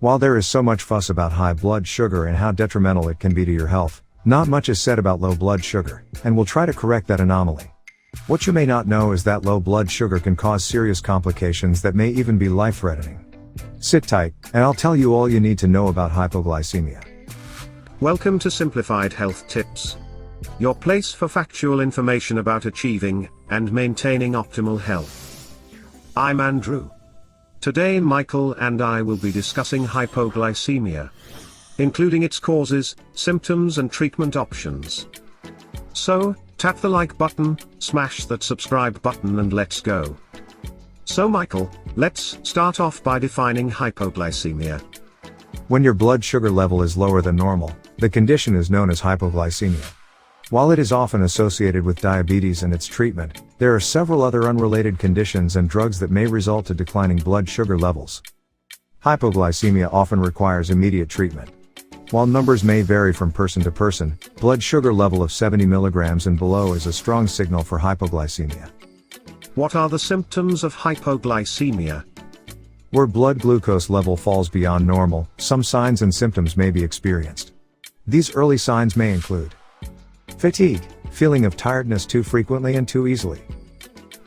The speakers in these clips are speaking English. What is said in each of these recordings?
While there is so much fuss about high blood sugar and how detrimental it can be to your health, not much is said about low blood sugar, and we'll try to correct that anomaly. What you may not know is that low blood sugar can cause serious complications that may even be life-threatening. Sit tight, and I'll tell you all you need to know about hypoglycemia. Welcome to Simplified Health Tips, your place for factual information about achieving and maintaining optimal health. I'm Andrew. Today Michael and I will be discussing hypoglycemia, including its causes, symptoms and treatment options. So, tap the like button, smash that subscribe button and let's go. So Michael, let's start off by defining hypoglycemia. When your blood sugar level is lower than normal, the condition is known as hypoglycemia. While it is often associated with diabetes and its treatment, there are several other unrelated conditions and drugs that may result to declining blood sugar levels. Hypoglycemia often requires immediate treatment. While numbers may vary from person to person, blood sugar level of 70 mg and below is a strong signal for hypoglycemia. What are the symptoms of hypoglycemia? Where blood glucose level falls beyond normal, some signs and symptoms may be experienced. These early signs may include fatigue, feeling of tiredness too frequently and too easily.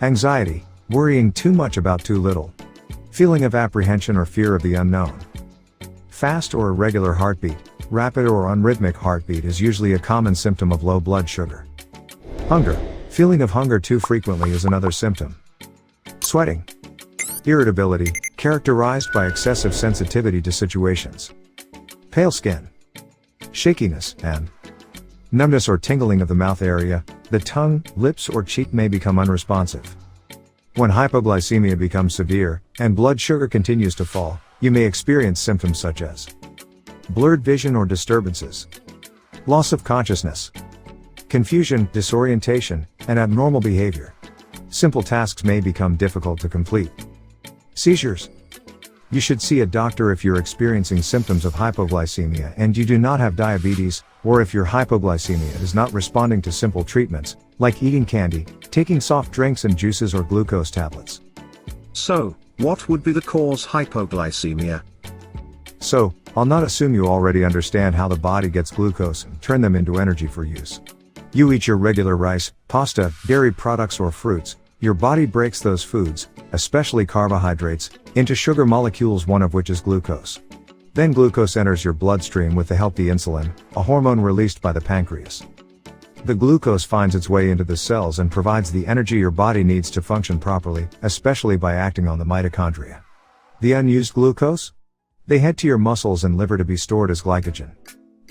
Anxiety, worrying too much about too little. Feeling of apprehension or fear of the unknown. Fast or irregular heartbeat, rapid or unrhythmic heartbeat is usually a common symptom of low blood sugar. Hunger, feeling of hunger too frequently is another symptom. Sweating. Irritability, characterized by excessive sensitivity to situations. Pale skin. Shakiness, and numbness or tingling of the mouth area, the tongue, lips or cheek may become unresponsive. When hypoglycemia becomes severe, and blood sugar continues to fall, you may experience symptoms such as blurred vision or disturbances, loss of consciousness, confusion, disorientation, and abnormal behavior. Simple tasks may become difficult to complete. Seizures. You should see a doctor if you're experiencing symptoms of hypoglycemia and you do not have diabetes, or if your hypoglycemia is not responding to simple treatments, like eating candy, taking soft drinks and juices or glucose tablets. So, what would be the cause hypoglycemia? So, I'll not assume you already understand how the body gets glucose and turn them into energy for use. You eat your regular rice, pasta, dairy products or fruits, your body breaks those foods, especially carbohydrates, into sugar molecules, one of which is glucose. Then glucose enters your bloodstream with the help of insulin, a hormone released by the pancreas. The glucose finds its way into the cells and provides the energy your body needs to function properly, especially by acting on the mitochondria. The unused glucose? They head to your muscles and liver to be stored as glycogen.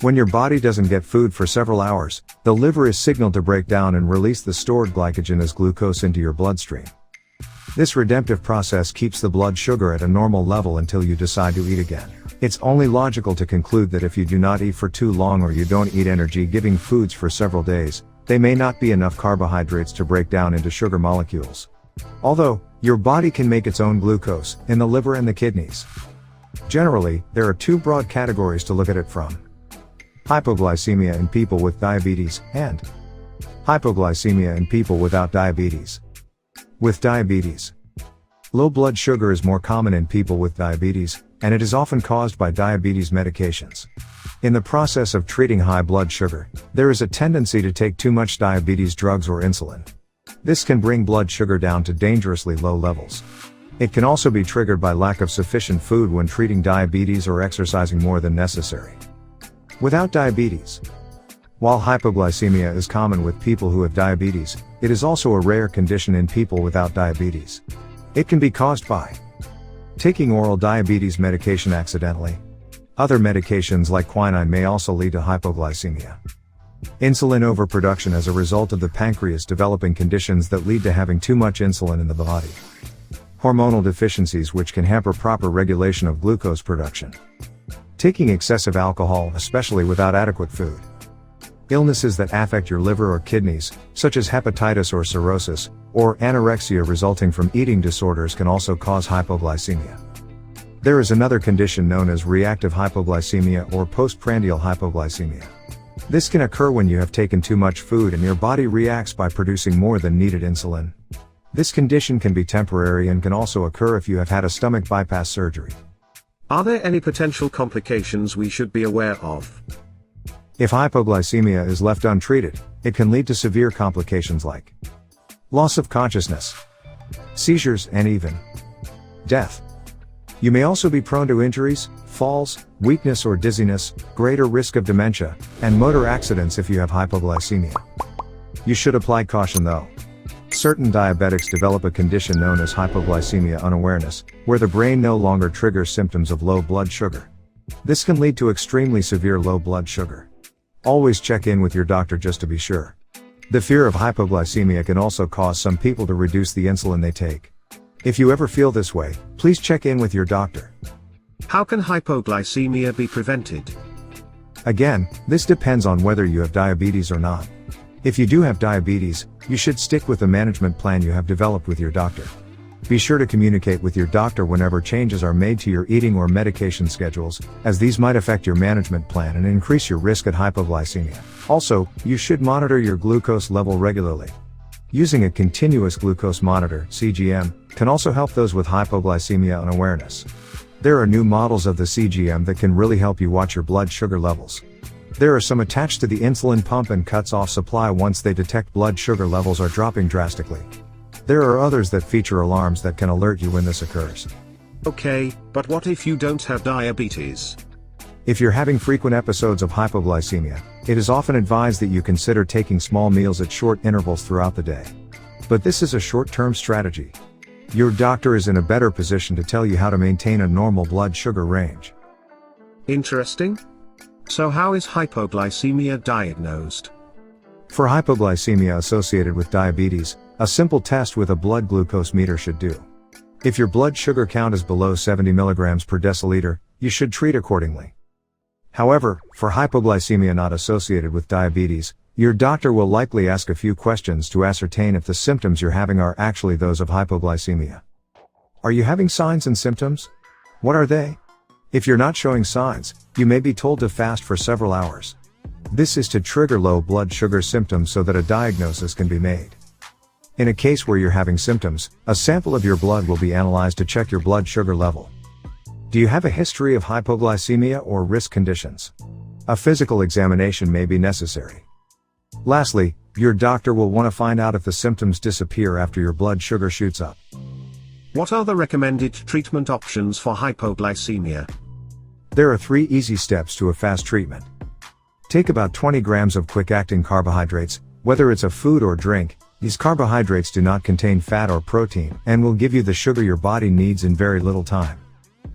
When your body doesn't get food for several hours, the liver is signaled to break down and release the stored glycogen as glucose into your bloodstream. This redemptive process keeps the blood sugar at a normal level until you decide to eat again. It's only logical to conclude that if you do not eat for too long or you don't eat energy-giving foods for several days, they may not be enough carbohydrates to break down into sugar molecules. Although, your body can make its own glucose, in the liver and the kidneys. Generally, there are two broad categories to look at it from: hypoglycemia in people with diabetes, and hypoglycemia in people without diabetes. With diabetes, low blood sugar is more common in people with diabetes, and it is often caused by diabetes medications. In the process of treating high blood sugar, there is a tendency to take too much diabetes drugs or insulin. This can bring blood sugar down to dangerously low levels. It can also be triggered by lack of sufficient food when treating diabetes or exercising more than necessary. Without diabetes. While hypoglycemia is common with people who have diabetes, it is also a rare condition in people without diabetes. It can be caused by taking oral diabetes medication accidentally. Other medications like quinine may also lead to hypoglycemia. Insulin overproduction as a result of the pancreas developing conditions that lead to having too much insulin in the body. Hormonal deficiencies which can hamper proper regulation of glucose production. Taking excessive alcohol, especially without adequate food. Illnesses that affect your liver or kidneys, such as hepatitis or cirrhosis, or anorexia resulting from eating disorders can also cause hypoglycemia. There is another condition known as reactive hypoglycemia or postprandial hypoglycemia. This can occur when you have taken too much food and your body reacts by producing more than needed insulin. This condition can be temporary and can also occur if you have had a stomach bypass surgery. Are there any potential complications we should be aware of? If hypoglycemia is left untreated, it can lead to severe complications like loss of consciousness, seizures, and even death. You may also be prone to injuries, falls, weakness or dizziness, greater risk of dementia, and motor accidents if you have hypoglycemia. You should apply caution though. Certain diabetics develop a condition known as hypoglycemia unawareness, where the brain no longer triggers symptoms of low blood sugar. This can lead to extremely severe low blood sugar. Always check in with your doctor just to be sure. The fear of hypoglycemia can also cause some people to reduce the insulin they take. If you ever feel this way, please check in with your doctor. How can hypoglycemia be prevented? Again, this depends on whether you have diabetes or not. If you do have diabetes, you should stick with the management plan you have developed with your doctor. Be sure to communicate with your doctor whenever changes are made to your eating or medication schedules, as these might affect your management plan and increase your risk at hypoglycemia. Also, you should monitor your glucose level regularly. Using a continuous glucose monitor, CGM, can also help those with hypoglycemia unawareness. There are new models of the CGM that can really help you watch your blood sugar levels. There are some attached to the insulin pump and cuts off supply once they detect blood sugar levels are dropping drastically. There are others that feature alarms that can alert you when this occurs. Okay, but what if you don't have diabetes? If you're having frequent episodes of hypoglycemia, it is often advised that you consider taking small meals at short intervals throughout the day. But this is a short-term strategy. Your doctor is in a better position to tell you how to maintain a normal blood sugar range. Interesting. So how is hypoglycemia diagnosed? For hypoglycemia associated with diabetes, a simple test with a blood glucose meter should do. If your blood sugar count is below 70 mg per deciliter, you should treat accordingly. However, for hypoglycemia not associated with diabetes, your doctor will likely ask a few questions to ascertain if the symptoms you're having are actually those of hypoglycemia. Are you having signs and symptoms? What are they? If you're not showing signs, you may be told to fast for several hours. This is to trigger low blood sugar symptoms so that a diagnosis can be made. In a case where you're having symptoms, a sample of your blood will be analyzed to check your blood sugar level. Do you have a history of hypoglycemia or risk conditions? A physical examination may be necessary. Lastly, your doctor will want to find out if the symptoms disappear after your blood sugar shoots up. What are the recommended treatment options for hypoglycemia? There are 3 easy steps to a fast treatment. Take about 20 grams of quick-acting carbohydrates, whether it's a food or drink. These carbohydrates do not contain fat or protein and will give you the sugar your body needs in very little time.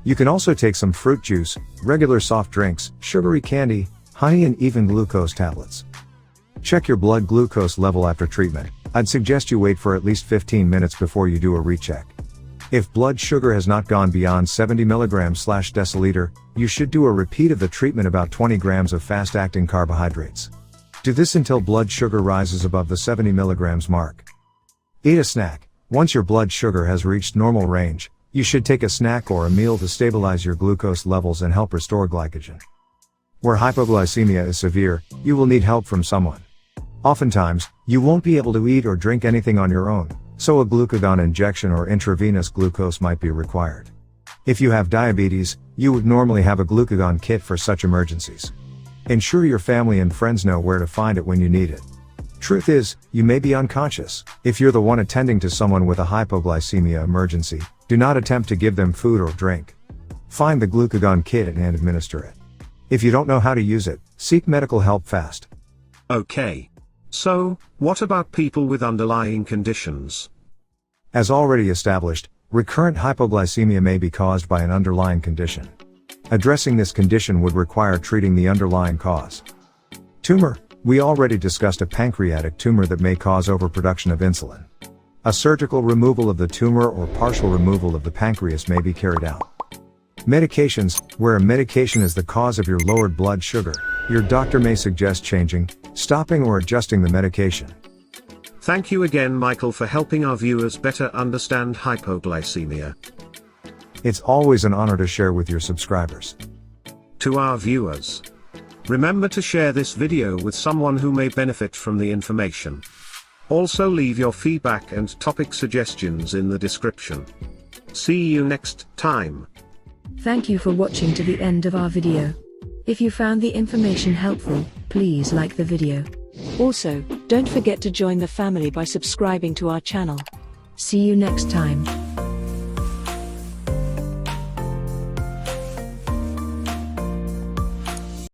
You can also take some fruit juice, regular soft drinks, sugary candy, honey, and even glucose tablets. Check your blood glucose level after treatment. I'd suggest you wait for at least 15 minutes before you do a recheck. If blood sugar has not gone beyond 70 mg/deciliter, you should do a repeat of the treatment about 20 grams of fast-acting carbohydrates. Do this until blood sugar rises above the 70 mg mark. Eat a snack. Once your blood sugar has reached normal range, you should take a snack or a meal to stabilize your glucose levels and help restore glycogen. Where hypoglycemia is severe, you will need help from someone. Oftentimes, you won't be able to eat or drink anything on your own, so a glucagon injection or intravenous glucose might be required. If you have diabetes, you would normally have a glucagon kit for such emergencies. Ensure your family and friends know where to find it when you need it. Truth is, you may be unconscious. If you're the one attending to someone with a hypoglycemia emergency, do not attempt to give them food or drink. Find the glucagon kit and administer it. If you don't know how to use it, seek medical help fast. Okay. So, what about people with underlying conditions? As already established, recurrent hypoglycemia may be caused by an underlying condition. Addressing this condition would require treating the underlying cause. Tumor. We already discussed a pancreatic tumor that may cause overproduction of insulin. A surgical removal of the tumor or partial removal of the pancreas may be carried out. Medications. Where a medication is the cause of your lowered blood sugar, your doctor may suggest changing, stopping, or adjusting the medication. Thank you again, Michael, for helping our viewers better understand hypoglycemia. It's always an honor to share with your subscribers. To our viewers, remember to share this video with someone who may benefit from the information. Also leave your feedback and topic suggestions in the description. See you next time. Thank you for watching to the end of our video. If you found the information helpful, please like the video. Also, don't forget to join the family by subscribing to our channel. See you next time.